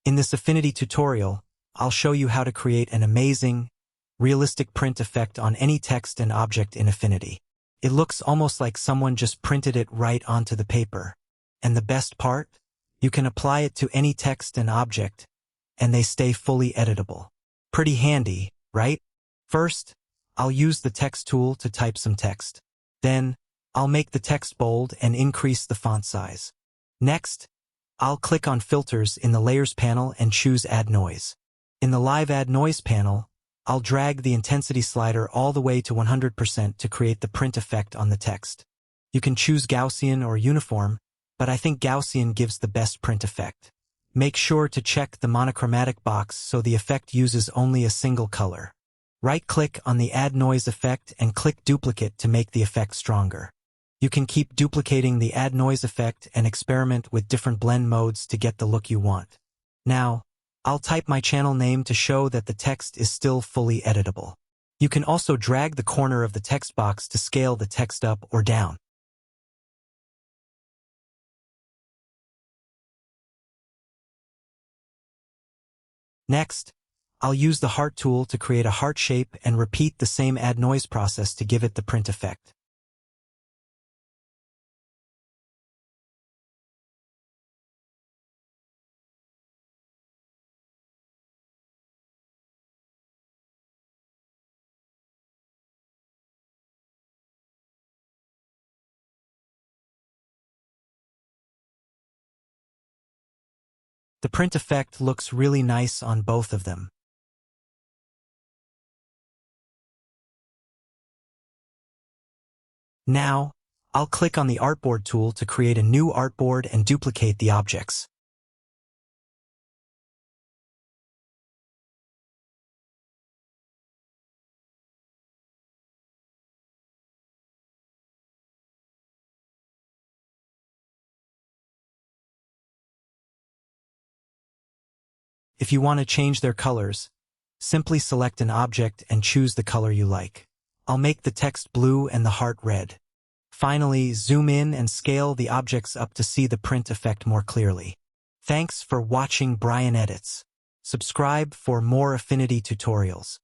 In this Affinity tutorial, I'll show you how to create an amazing, realistic print effect on any text and object in Affinity. It looks almost like someone just printed it right onto the paper. And the best part? You can apply it to any text and object, and they stay fully editable. Pretty handy, right? First, I'll use the text tool to type some text. Then, I'll make the text bold and increase the font size. Next, I'll click on Filters in the Layers panel and choose Add Noise. In the Live Add Noise panel, I'll drag the intensity slider all the way to 100% to create the print effect on the text. You can choose Gaussian or Uniform, but I think Gaussian gives the best print effect. Make sure to check the monochromatic box so the effect uses only a single color. Right-click on the Add Noise effect and click Duplicate to make the effect stronger. You can keep duplicating the Add Noise effect and experiment with different blend modes to get the look you want. Now, I'll type my channel name to show that the text is still fully editable. You can also drag the corner of the text box to scale the text up or down. Next, I'll use the Heart tool to create a heart shape and repeat the same Add Noise process to give it the print effect. The print effect looks really nice on both of them. Now, I'll click on the Artboard tool to create a new artboard and duplicate the objects. If you want to change their colors, simply select an object and choose the color you like. I'll make the text blue and the heart red. Finally, zoom in and scale the objects up to see the print effect more clearly. Thanks for watching Brian Edits. Subscribe for more Affinity tutorials.